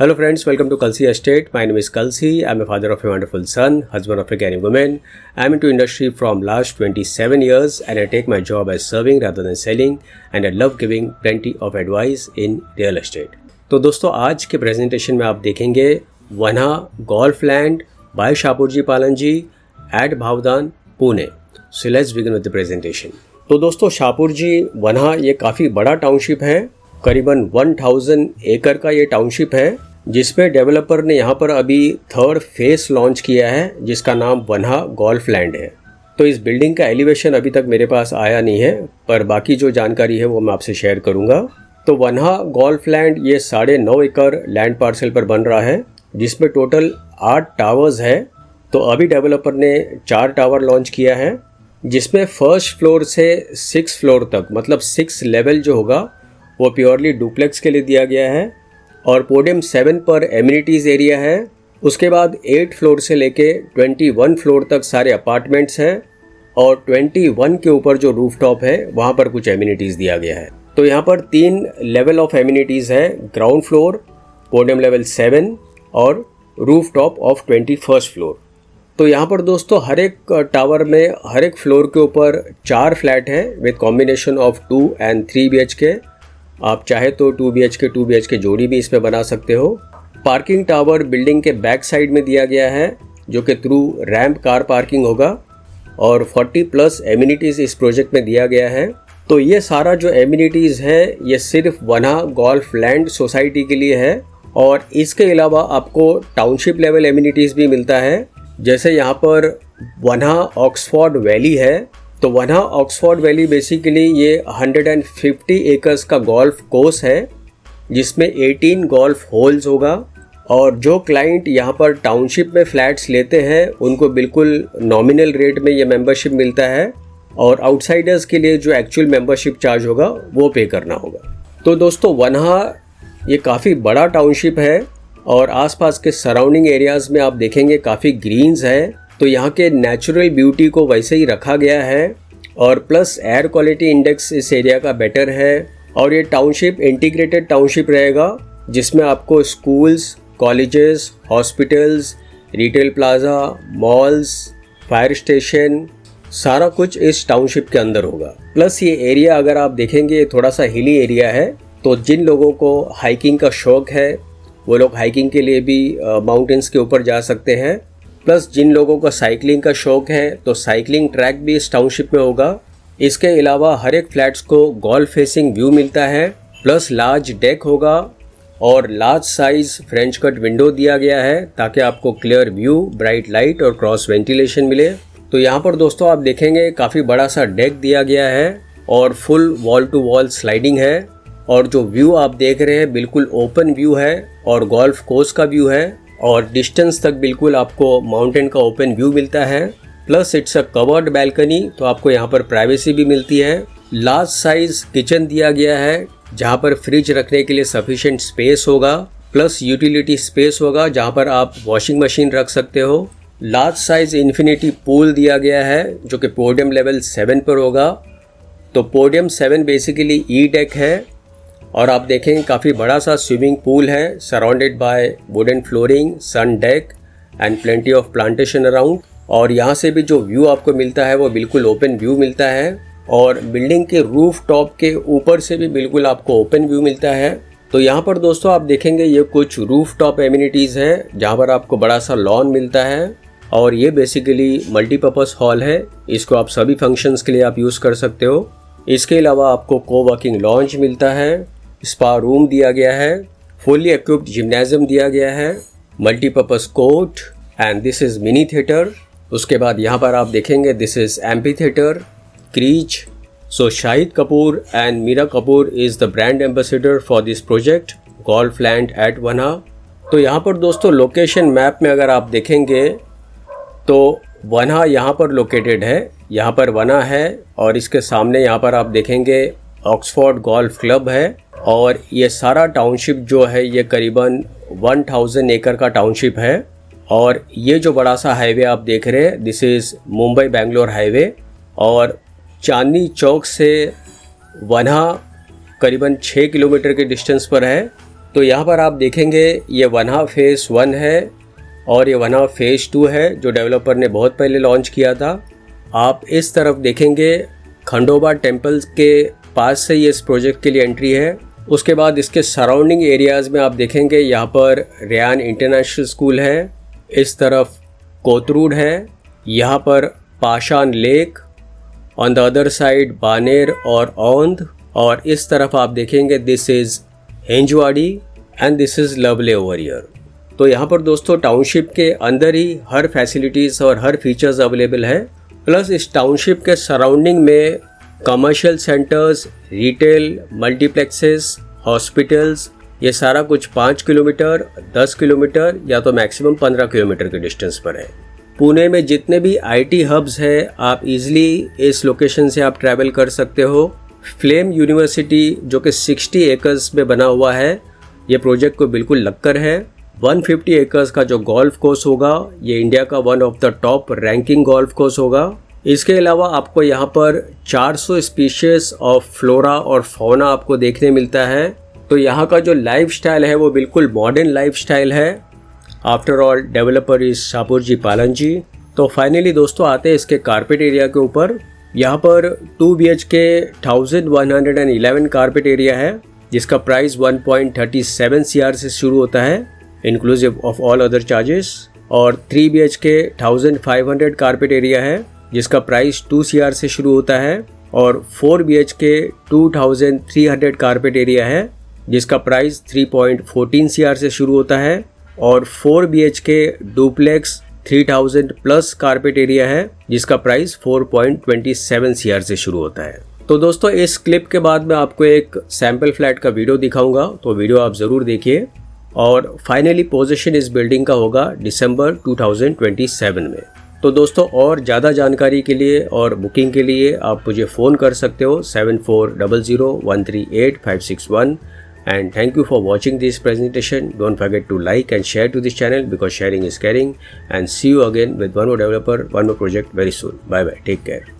Hello friends, welcome to Kalsi Estate. My name is Kalsi. I'm a father of a wonderful son, husband of a caring woman. I'm into industry from last 27 years and I take my job as serving rather than selling and I love giving plenty of advice in real estate. तो दोस्तों आज के presentation में आप देखेंगे Vanaha golf land by Shapoorji Pallonji at Bavdhan Pune. So let's begin with the presentation. तो दोस्तों शाहपुर जी वन्हा ये काफ़ी बड़ा टाउनशिप है, करीबन 1000 एकड़ का ये टाउनशिप है जिसमें डेवलपर ने यहाँ पर अभी थर्ड फेस लॉन्च किया है जिसका नाम वन्हा गोल्फ लैंड है. तो इस बिल्डिंग का एलिवेशन अभी तक मेरे पास आया नहीं है पर बाकी जो जानकारी है वो मैं आपसे शेयर करूँगा. तो वन्हा गोल्फ लैंड ये 9.5 एकड़ लैंड पार्सल पर बन रहा है जिसमें टोटल 8 टावर्स है. तो अभी डेवलपर ने 4 टावर लॉन्च किया है जिसमें फर्स्ट फ्लोर से 6 फ्लोर तक मतलब 6 लेवल जो होगा वो प्योरली डुप्लेक्स के लिए दिया गया है और पोडियम 7 पर एमिनिटीज़ एरिया है. उसके बाद 8 फ्लोर से लेके 21 फ्लोर तक सारे अपार्टमेंट्स हैं और 21 के ऊपर जो रूफटॉप है वहाँ पर कुछ एमिनिटीज़ दिया गया है. तो यहाँ पर 3 लेवल ऑफ एमिनिटीज़ है, ग्राउंड फ्लोर, पोडियम लेवल 7 और रूफटॉप ऑफ 21st फ्लोर. तो यहाँ पर दोस्तों हर एक टावर में हर एक फ्लोर के ऊपर 4 फ्लैट है with combination of 2 and 3 BHK. आप चाहे तो 2 BHK जोड़ी भी इसमें बना सकते हो. पार्किंग टावर बिल्डिंग के बैक साइड में दिया गया है जो कि थ्रू रैंप कार पार्किंग होगा और 40+ एमिनिटीज़ इस प्रोजेक्ट में दिया गया है. तो ये सारा जो एमिनिटीज़ है ये सिर्फ वन्हा गोल्फ लैंड सोसाइटी के लिए है और इसके अलावा आपको टाउनशिप लेवल एमिनिटीज़ भी मिलता है. जैसे यहाँ पर वन्हा ऑक्सफोर्ड वैली है. तो वन्हा ऑक्सफोर्ड वैली बेसिकली ये 150 एकर्स का गोल्फ कोर्स है जिसमें 18 गोल्फ होल्स होगा और जो क्लाइंट यहाँ पर टाउनशिप में फ्लैट्स लेते हैं उनको बिल्कुल नॉमिनल रेट में ये मेंबरशिप मिलता है और आउटसाइडर्स के लिए जो एक्चुअल मेंबरशिप चार्ज होगा वो पे करना होगा. तो दोस्तों वन्हा ये काफ़ी बड़ा टाउनशिप है और आसपास के सराउंडिंग एरियाज़ में आप देखेंगे काफ़ी ग्रीन्स है. तो यहाँ के नेचुरल ब्यूटी को वैसे ही रखा गया है और प्लस एयर क्वालिटी इंडेक्स इस एरिया का बेटर है और ये टाउनशिप इंटीग्रेटेड टाउनशिप रहेगा जिसमें आपको schools, colleges, hospitals, retail plaza, malls, fire station सारा कुछ इस टाउनशिप के अंदर होगा. प्लस ये एरिया अगर आप देखेंगे थोड़ा सा हिली एरिया है तो जिन लोगों को हाइकिंग का शौक़ है वो लोग हाइकिंग के लिए भी माउंटेन्स के ऊपर जा सकते हैं. प्लस जिन लोगों का साइकिलिंग का शौक़ है तो साइकिलिंग ट्रैक भी इस टाउनशिप में होगा. इसके अलावा हर एक फ्लैट्स को गोल्फ फेसिंग व्यू मिलता है प्लस लार्ज डेक होगा और large size French cut window दिया गया है ताकि आपको क्लियर व्यू, ब्राइट लाइट और क्रॉस वेंटिलेशन मिले. तो यहाँ पर दोस्तों आप देखेंगे काफ़ी बड़ा सा डेक दिया गया है और full wall to wall sliding है और जो व्यू आप देख रहे हैं बिल्कुल ओपन व्यू है और गोल्फ कोर्स का व्यू है और डिस्टेंस तक बिल्कुल आपको माउंटेन का ओपन व्यू मिलता है. Plus it's a covered balcony तो आपको यहाँ पर प्राइवेसी भी मिलती है. लार्ज साइज किचन दिया गया है जहाँ पर फ्रिज रखने के लिए सफिशिएंट स्पेस होगा प्लस यूटिलिटी स्पेस होगा जहाँ पर आप वॉशिंग मशीन रख सकते हो. लार्ज साइज इन्फिनिटी पूल दिया गया है जो कि पोडियम लेवल 7 पर होगा. तो पोडियम 7 बेसिकली ई डेक है और आप देखेंगे काफ़ी बड़ा सा स्विमिंग पूल है surrounded by wooden flooring, sun deck and plenty of plantation around. और यहाँ से भी जो व्यू आपको मिलता है वो बिल्कुल ओपन व्यू मिलता है और बिल्डिंग के रूफ टॉप के ऊपर से भी बिल्कुल आपको ओपन व्यू मिलता है. तो यहाँ पर दोस्तों आप देखेंगे ये कुछ रूफ टॉप एमिनिटीज़ है जहाँ पर आपको बड़ा सा लॉन मिलता है और ये बेसिकली मल्टीपर्पज़ हॉल है. इसको आप सभी फंक्शंस के लिए आप यूज़ कर सकते हो. इसके अलावा आपको कोवर्किंग लॉन्च मिलता है, स्पा रूम दिया गया है, फुली इक्विप्ड जिम्नाजियम दिया गया है, multipurpose court and this is mini theatre. उसके बाद यहाँ पर आप देखेंगे this is amphitheatre, creche. So Shahid Kapoor and Mira Kapoor is the brand ambassador for this project golf land at Vanaha. तो यहाँ पर दोस्तों लोकेशन मैप में अगर आप देखेंगे तो वन्हा यहाँ पर लोकेटेड है, यहाँ पर वन्हा है और इसके सामने यहाँ पर आप देखेंगे ऑक्सफोर्ड गोल्फ क्लब है और ये सारा टाउनशिप जो है ये करीबन 1000 एकड़ का टाउनशिप है. और ये जो बड़ा सा हाईवे आप देख रहे हैं this is Mumbai Bangalore highway और चांदनी चौक से वन्हा करीबन 6 किलोमीटर के डिस्टेंस पर है तो यहाँ पर आप देखेंगे ये वनहा फेज़ 1 है और ये वनहा फेज़ 2 है जो डेवलपर ने बहुत पहले लॉन्च किया था। आप इस तरफ देखेंगे खंडोबा टेम्पल के पास से ये इस प्रोजेक्ट के लिए एंट्री है। उसके बाद इसके सराउंडिंग एरियाज़ में आप देखेंगे यहाँ पर रेयान इंटरनेशनल स्कूल है, इस तरफ कोतरूड है, यहाँ पर Pashan lake, on the other side Baner और औंध, और इस तरफ आप देखेंगे this is Hinjewadi and this is Lavale over here. तो यहाँ पर दोस्तों टाउनशिप के अंदर ही हर फैसिलिटीज़ और हर फीचर्स अवेलेबल है। प्लस इस टाउनशिप के सराउंडिंग में commercial centres, retail, multiplexes, hospitals, ये सारा कुछ 5 किलोमीटर, 10 किलोमीटर या तो मैक्सिमम 15 किलोमीटर के डिस्टेंस पर है। पुणे में जितने भी IT हब्स है आप इजीली इस लोकेशन से आप ट्रैवल कर सकते हो। फ्लेम यूनिवर्सिटी जो कि 60 एकर्स में बना हुआ है, ये प्रोजेक्ट को बिल्कुल लगकर है। 150 एकर्स का जो गोल्फ कोर्स होगा ये इंडिया का one of the top ranking golf course होगा। इसके अलावा आपको यहाँ पर 400 स्पीशीज ऑफ फ्लोरा और फौना आपको देखने मिलता है। तो यहाँ का जो लाइफस्टाइल है वो बिल्कुल मॉडर्न लाइफस्टाइल है। After all developer is Shahpur पालन जी। तो फाइनली दोस्तों आते हैं इसके कारपेट एरिया के ऊपर। यहाँ पर 2 BHK 1111 कारपेट एरिया है जिसका प्राइस 1.37 CR से शुरू होता है inclusive of all other charges, और 3 BHK 1500 कारपेट एरिया है जिसका प्राइस 2 CR से शुरू होता है, और 4 BHK 2300 कारपेट एरिया है जिसका प्राइस 3.14 CR से शुरू होता है, और 4 BHK duplex 3000 plus carpet area है जिसका प्राइस 4.27 CR से शुरू होता है। तो दोस्तों इस क्लिप के बाद मैं आपको एक सैम्पल फ्लैट का वीडियो दिखाऊंगा, तो वीडियो आप ज़रूर देखिए। और फाइनली पोजीशन इस बिल्डिंग का होगा दिसंबर 2027 में। तो दोस्तों और ज़्यादा जानकारी के लिए और बुकिंग के लिए आप मुझे फ़ोन कर सकते हो 7400138561। And thank you for watching this presentation. Don't forget to like and share to this channel because sharing is caring. And see you again with one more developer, one more project very soon. Bye bye. Take care.